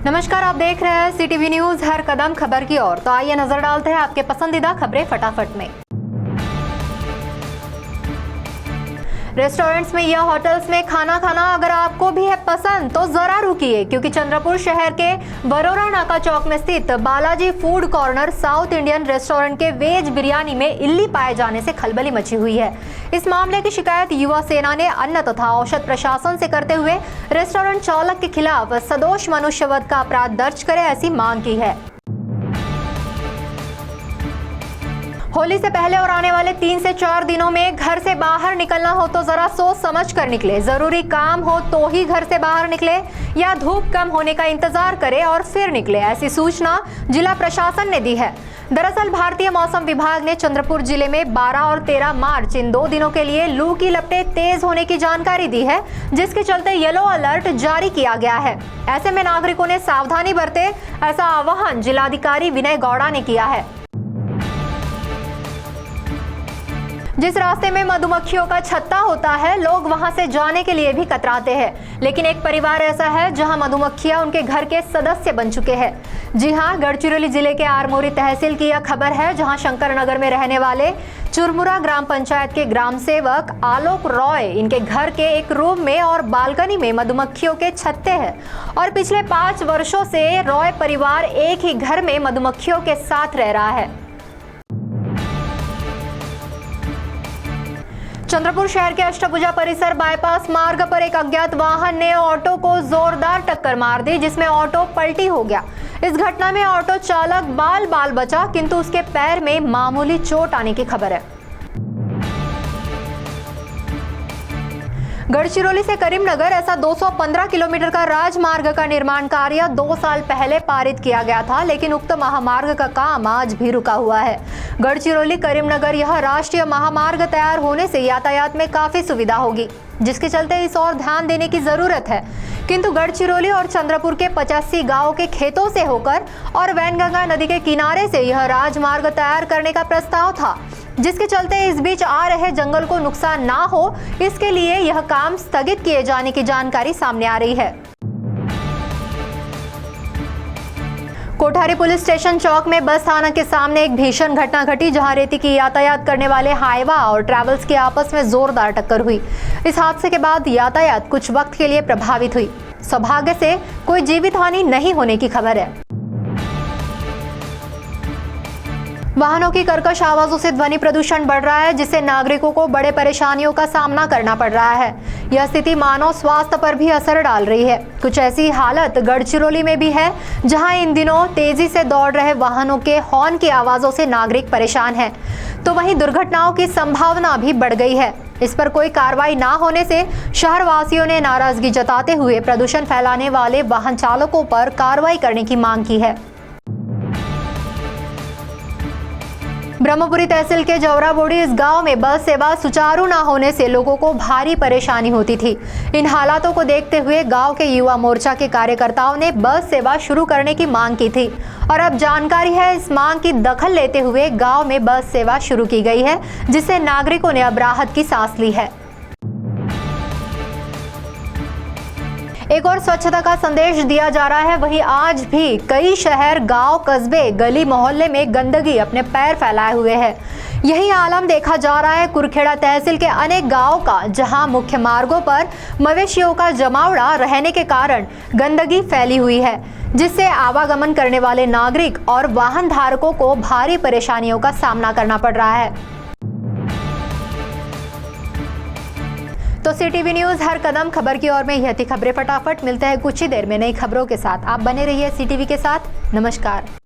नमस्कार, आप देख रहे हैं सीटीवी न्यूज हर कदम खबर की ओर। तो आइए नजर डालते हैं आपके पसंदीदा खबरें फटाफट में। रेस्टोरेंट्स में या होटल्स में खाना खाना अगर आपको भी है पसंद तो जरा रुकिए, क्योंकि चंद्रपुर शहर के बरोरा नाका चौक में स्थित Balaji food corner south Indian restaurant के वेज बिरयानी में इल्ली पाए जाने से खलबली मची हुई है। इस मामले की शिकायत युवा सेना ने अन्न तथा औषध प्रशासन से करते हुए रेस्टोरेंट चालक के खिलाफ सदोष मनुष्यवध का अपराध दर्ज करे ऐसी मांग की है। होली से पहले और आने वाले 3 से 4 दिनों में घर से बाहर निकलना हो तो जरा सोच समझ कर निकले। जरूरी काम हो तो ही घर से बाहर निकले या धूप कम होने का इंतजार करे और फिर निकले, ऐसी सूचना जिला प्रशासन ने दी है। दरअसल भारतीय मौसम विभाग ने चंद्रपुर जिले में 12 और 13 मार्च इन 2 दिनों के लिए लू की लपटें तेज होने की जानकारी दी है, जिसके चलते येलो अलर्ट जारी किया गया है। ऐसे में नागरिकों ने सावधानी बरते, ऐसा आह्वान जिलाधिकारी विनय गौड़ा ने किया है। जिस रास्ते में मधुमक्खियों का छत्ता होता है, लोग वहां से जाने के लिए भी कतराते हैं, लेकिन एक परिवार ऐसा है जहां मधुमक्खियां उनके घर के सदस्य बन चुके हैं। जी हां, गढ़चिरौली जिले के आरमोरी तहसील की यह खबर है, जहां शंकर नगर में रहने वाले चुरमुरा ग्राम पंचायत के ग्राम सेवक आलोक रॉय, इनके घर के एक रूम में और बालकनी में मधुमक्खियों के छत्ते हैं और पिछले 5 वर्षों से रॉय परिवार एक ही घर में मधुमक्खियों के साथ रह रहा है। चंद्रपुर शहर के अष्टभुजा परिसर बाईपास मार्ग पर एक अज्ञात वाहन ने ऑटो को जोरदार टक्कर मार दी, जिसमें ऑटो पलटी हो गया। इस घटना में ऑटो चालक बाल बचा, किंतु उसके पैर में मामूली चोट आने की खबर है। गढ़चिरौली से करीमनगर ऐसा 215 किलोमीटर का राजमार्ग का निर्माण कार्य 2 साल पहले पारित किया गया था, लेकिन उक्त महामार्ग का काम आज भी रुका हुआ है। गढ़चिरौली करीमनगर यह राष्ट्रीय महामार्ग तैयार होने से यातायात में काफी सुविधा होगी, जिसके चलते इस ओर ध्यान देने की जरूरत है। किंतु गढ़चिरौली और चंद्रपुर के 85 गांव के खेतों से होकर और वैनगंगा नदी के किनारे से यह राजमार्ग तैयार करने का प्रस्ताव था, जिसके चलते इस बीच आ रहे जंगल को नुकसान ना हो, इसके लिए यह काम स्थगित किए जाने की जानकारी सामने आ रही है। कोठारी पुलिस स्टेशन चौक में बस थाना के सामने एक भीषण घटना घटी, जहां रेती की यातायात करने वाले हाइवा और ट्रैवल्स की आपस में जोरदार टक्कर हुई। इस हादसे के बाद यातायात कुछ वक्त के लिए प्रभावित हुई। सौभाग्य से कोई जीवित हानि नहीं होने की खबर है। वाहनों की कर्कश आवाजों से ध्वनि प्रदूषण बढ़ रहा है, जिससे नागरिकों को बड़े परेशानियों का सामना करना पड़ रहा है। यह स्थिति मानव स्वास्थ्य पर भी असर डाल रही है। कुछ ऐसी हालत गढ़चिरौली में भी है, जहां इन दिनों तेजी से दौड़ रहे वाहनों के हॉर्न की आवाजों से नागरिक परेशान हैं, तो वहीं दुर्घटनाओं की संभावना भी बढ़ गई है। इस पर कोई कार्रवाई ना होने से शहर वासियों ने नाराजगी जताते हुए प्रदूषण फैलाने वाले वाहन चालकों पर कार्रवाई करने की मांग की है। ब्रह्मपुरी तहसील के जौराबोड़ी इस गांव में बस सेवा सुचारू न होने से लोगों को भारी परेशानी होती थी। इन हालातों को देखते हुए गांव के युवा मोर्चा के कार्यकर्ताओं ने बस सेवा शुरू करने की मांग की थी और अब जानकारी है, इस मांग की दखल लेते हुए गांव में बस सेवा शुरू की गई है, जिससे नागरिकों ने अब राहत की सांस ली है। एक और स्वच्छता का संदेश दिया जा रहा है। वहीं आज भी कई शहर, गांव, कस्बे, गली मोहल्ले में गंदगी अपने पैर फैलाए हुए है। यही आलम देखा जा रहा है कुरखेड़ा तहसील के अनेक गांव का, जहां मुख्य मार्गों पर मवेशियों का जमावड़ा रहने के कारण गंदगी फैली हुई है, जिससे आवागमन करने वाले नागरिक और वाहन धारकों को भारी परेशानियों का सामना करना पड़ रहा है। तो सीटीवी न्यूज हर कदम खबर की ओर में यह थी खबरें फटाफट। मिलते हैं कुछ ही देर में नई खबरों के साथ। आप बने रहिए सीटीवी के साथ। नमस्कार।